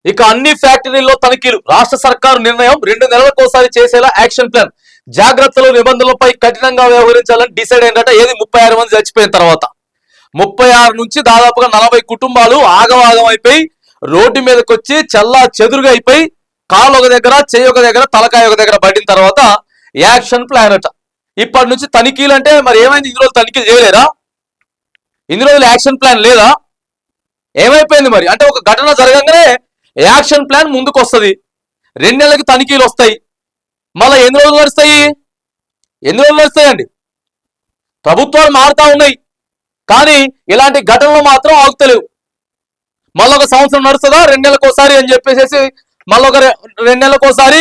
ఇక అన్ని ఫ్యాక్టరీల్లో తనిఖీలు, రాష్ట్ర సర్కారు నిర్ణయం 2 నెలలకోసారి చేసేలా యాక్షన్ ప్లాన్, జాగ్రత్తలు నిబంధనలపై కఠినంగా వ్యవహరించాలని డిసైడ్ అయిందట. ఏది 36 మంది చచ్చిపోయిన తర్వాత 36 నుంచి దాదాపుగా 40 కుటుంబాలు ఆగవాగం అయిపోయి రోడ్డు మీదకి వచ్చి చల్లా చెదురుగా అయిపోయి కాలు ఒక దగ్గర, చెయ్యి ఒక దగ్గర, తలకాయ ఒక దగ్గర పడిన తర్వాత యాక్షన్ ప్లాన్ అట. ఇప్పటి నుంచి తనిఖీలు అంటే మరి ఏమైంది? ఇన్ని రోజులు తనిఖీలు చేయలేదా? ఇన్ని రోజులు యాక్షన్ ప్లాన్ లేదా? ఏమైపోయింది మరి? అంటే ఒక ఘటన జరగంగానే యాక్షన్ ప్లాన్ ముందుకు వస్తుంది, 2 నెలలకి తనిఖీలు వస్తాయి, మళ్ళీ ఎన్ని రోజులు నడుస్తాయి? ఎన్ని రోజులు నడుస్తాయండి? ప్రభుత్వాలు మారుతా ఉన్నాయి కానీ ఇలాంటి ఘటనలు మాత్రం ఆగుతలేవు. మళ్ళీ ఒక సంవత్సరం నడుస్తుందా? 2 నెలలకోసారి అని చెప్పేసి మళ్ళీ ఒక 2 నెలలకోసారి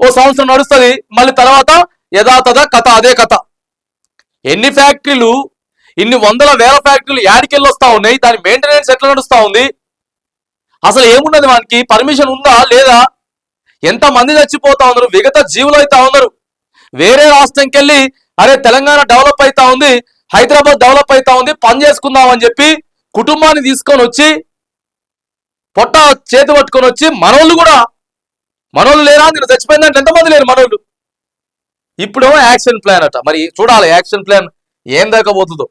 ఓ సంవత్సరం నడుస్తుంది, మళ్ళీ తర్వాత యథాతథ కథ అదే కథ. ఎన్ని ఫ్యాక్టరీలు, ఇన్ని వందల వేల ఫ్యాక్టరీలు యాడికెళ్ళి వస్తా ఉన్నాయి? దాని మెయింటెనెన్స్ ఎట్లా నడుస్తా ఉంది? అసలు ఏమున్నది? వానికి పర్మిషన్ ఉందా లేదా? ఎంత మంది చచ్చిపోతా ఉన్నారు, విగత జీవులు అవుతా ఉన్నారు. వేరే రాష్ట్రంకి వెళ్ళి అరే తెలంగాణ డెవలప్ అవుతా ఉంది, హైదరాబాద్ డెవలప్ అవుతా ఉంది, పని చేసుకుందాం అని చెప్పి కుటుంబాన్ని తీసుకొని వచ్చి పొట్ట చేతి పట్టుకొని వచ్చి మనోళ్ళు లేరా? నేను చచ్చిపోయిందంటే ఎంతమంది లేరు మనోళ్ళు. ఇప్పుడేమో యాక్షన్ ప్లాన్ అట. మరి చూడాలి యాక్షన్ ప్లాన్ ఏం దాకపోతుందో.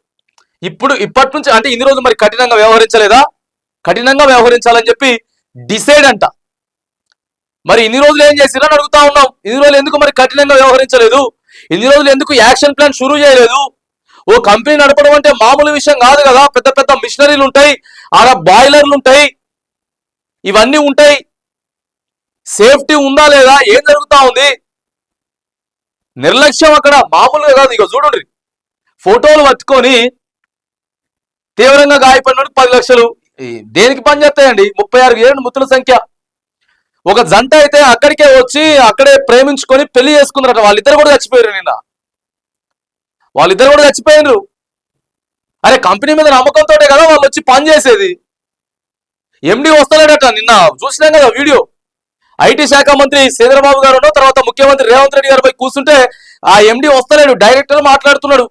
ఇప్పటి నుంచి అంటే ఇన్ని రోజులు మరి కఠినంగా వ్యవహరించలేదా? కఠినంగా వ్యవహరించాలని చెప్పి డిసైడ్ అంట. మరి ఇన్ని రోజులు ఏం చేసిరని అడుగుతా ఉన్నాం. ఇన్ని రోజులు ఎందుకు మరి కఠినంగా వ్యవహరించలేదు? ఇన్ని రోజులు ఎందుకు యాక్షన్ ప్లాన్ షురూ చేయలేదు? ఓ కంపెనీ నడపడం అంటే మామూలు విషయం కాదు కదా. పెద్ద పెద్ద మిషనరీలు ఉంటాయి, ఆడ బాయిలర్లు ఉంటాయి, ఇవన్నీ ఉంటాయి. సేఫ్టీ ఉందా లేదా? ఏం జరుగుతా ఉంది? నిర్లక్ష్యం అక్కడ మామూలుగా కాదు. ఇక చూడండి, ఫోటోలు పట్టుకొని తీవ్రంగా గాయపడినోడికి 10 లక్షలు. దేనికి పని చేస్తాయండి? 36 ఏళ్ళు మృతుల సంఖ్య. ఒక జంట అయితే అక్కడికే వచ్చి అక్కడే ప్రేమించుకొని పెళ్లి చేసుకున్నారట. వాళ్ళిద్దరు కూడా చచ్చిపోయారు. వాళ్ళిద్దరు కూడా చచ్చిపోయారు. అరే కంపెనీ మీద నమ్మకంతో కదా వాళ్ళు వచ్చి పని చేసేది. ఎండి వస్తలేడట. నిన్న చూసినాం కదా వీడియో. ఐటీ శాఖ మంత్రి శ్రీధరబాబు గారు తర్వాత ముఖ్యమంత్రి రేవంత్ రెడ్డి గారు పోయి కూర్చుంటే ఆ ఎండి వస్తలేడు, డైరెక్టర్ మాట్లాడుతున్నాడు.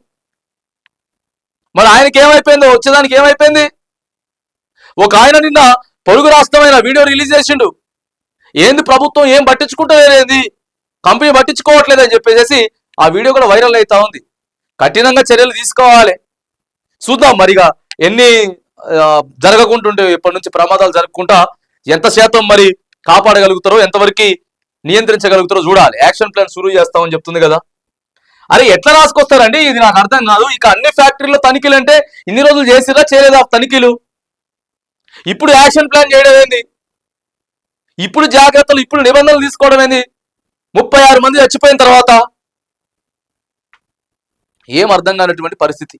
మరి ఆయనకి ఏమైపోయిందో, వచ్చేదానికి ఏమైపోయింది? ఒక ఆయన నిన్న పొరుగు రాష్ట్రమైన వీడియో రిలీజ్ చేసిండు. ఏంది ప్రభుత్వం ఏం పట్టించుకుంటలేదేంది, కంపెనీ పట్టించుకోవట్లేదు అని చెప్పేసి ఆ వీడియో కూడా వైరల్ అవుతా ఉంది. కఠినంగా చర్యలు తీసుకోవాలి. చూద్దాం మరిగా ఎన్ని జరగకుంటుంటే ఇప్పటి నుంచి ప్రమాదాలు జరగకుండా ఎంత శాతం మరి కాపాడగలుగుతారో, ఎంతవరకు నియంత్రించగలుగుతారో చూడాలి. యాక్షన్ ప్లాన్ షురూ చేస్తామని చెప్తుంది కదా. అరే ఎట్లా రాసుకొస్తారండి? ఇది నాకు అర్థం కాదు. ఇక అన్ని ఫ్యాక్టరీలో తనిఖీలు అంటే ఇన్ని రోజులు చేసిరా చేయలేదా తనిఖీలు? ఇప్పుడు యాక్షన్ ప్లాన్ చేయడం ఏంది? ఇప్పుడు జాగ్రత్తలు, ఇప్పుడు నిబంధనలు తీసుకోవడం ఏంది? 36 మంది చచ్చిపోయిన తర్వాత ఏం అర్థం కానటువంటి పరిస్థితి.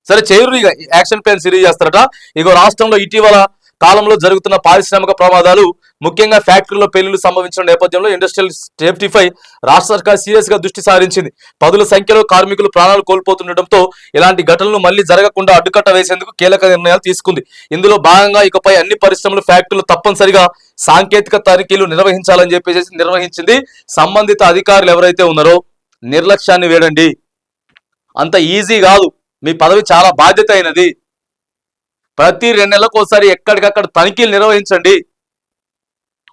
సరే చేయరు, ఇక యాక్షన్ ప్లాన్ సిరీజ్ చేస్తారట. ఇగో రాష్ట్రంలో ఇటీవల కాలంలో జరుగుతున్న పారిశ్రామిక ప్రమాదాలు, ముఖ్యంగా ఫ్యాక్టరీలో పేలుళ్లు సంభవించిన నేపథ్యంలో ఇండస్ట్రియల్ సేఫ్టీపై రాష్ట్ర సర్కార్ సీరియస్ గా దృష్టి సారించింది. పదుల సంఖ్యలో కార్మికులు ప్రాణాలు కోల్పోతుండటంతో ఇలాంటి ఘటనలు మళ్లీ జరగకుండా అడ్డుకట్ట వేసేందుకు కీలక నిర్ణయాలు తీసుకుంది. ఇందులో భాగంగా ఇకపై అన్ని పరిశ్రమలు, ఫ్యాక్టరీలు తప్పనిసరిగా సాంకేతిక తనిఖీలు నిర్వహించాలని చెప్పేసి నిర్వహించింది. సంబంధిత అధికారులు ఎవరైతే ఉన్నారో నిర్లక్ష్యాన్ని వేడండి. అంత ఈజీ కాదు. మీ పదవి చాలా బాధ్యత అయినది. ప్రతి 2 నెలలకు ఒకసారి ఎక్కడికక్కడ తనిఖీలు నిర్వహించండి.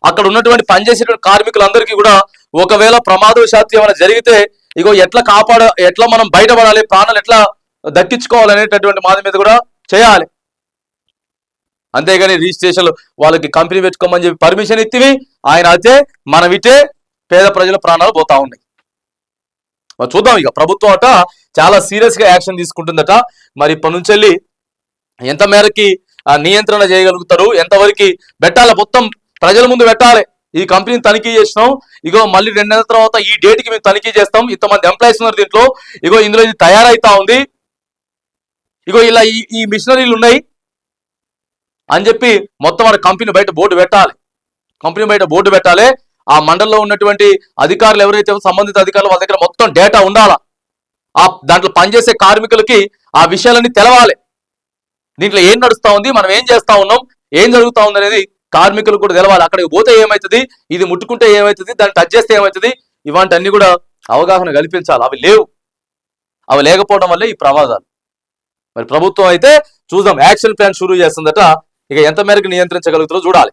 అక్కడ ఉన్నటువంటి పనిచేసేటువంటి కార్మికులందరికీ కూడా ఒకవేళ ప్రమాదవశాత్తు ఏమైనా జరిగితే ఇగో ఎట్లా మనం బయటపడాలి, ప్రాణాలు ఎట్లా దక్కించుకోవాలనేటటువంటి మాది మీద కూడా చేయాలి. అంతేగాని రిజిస్ట్రేషన్లు వాళ్ళకి కంపెనీ పెట్టుకోమని చెప్పి పర్మిషన్ ఇచ్చివి ఆయన అయితే మనం ఇటే పేద ప్రజల ప్రాణాలు పోతా ఉన్నాయి. చూద్దాం. ఇక ప్రభుత్వం అట చాలా సీరియస్ గా యాక్షన్ తీసుకుంటుందట. మరి ఇప్పటి నుంచి వెళ్ళి ఎంత మేరకి నియంత్రణ చేయగలుగుతారు, ఎంతవరకు పెట్టాలి, మొత్తం ప్రజల ముందు పెట్టాలి. ఈ కంపెనీని తనిఖీ చేసినాం, ఇగో మళ్ళీ 2 నెలల తర్వాత ఈ డేట్కి మేము తనిఖీ చేస్తాం, ఇంతమంది ఎంప్లాయీస్ ఉన్నారు దీంట్లో, ఇగో ఇందులో ఇది తయారైతా ఉంది, ఇగో ఇలా ఈ మిషనరీలు ఉన్నాయి అని చెప్పి మొత్తం మన కంపెనీ బయట బోర్డు పెట్టాలి. ఆ మండలంలో ఉన్నటువంటి అధికారులు ఎవరైతే సంబంధిత అధికారులు వాళ్ళ దగ్గర మొత్తం డేటా ఉండాలా. దాంట్లో పనిచేసే కార్మికులకి ఆ విషయాలన్నీ తెలవాలి. దీంట్లో ఏం నడుస్తా ఉంది, మనం ఏం చేస్తా ఉన్నాం, ఏం జరుగుతా ఉంది అనేది కార్మికులకు కూడా తెలవాలి. అక్కడికి పోతే ఏమవుతుంది, ఇది ముట్టుకుంటే ఏమవుతుంది, దాన్ని టచ్ చేస్తే ఏమవుతుంది, ఇవాంటన్నీ కూడా అవగాహన కల్పించాలి. అవి లేకపోవడం వల్లే ఈ ప్రమాదాలు. మరి ప్రభుత్వం అయితే చూద్దాం యాక్షన్ ప్లాన్ షురూ చేస్తుందట. ఇక ఎంత మేరకు నియంత్రించగలుగుతారో చూడాలి.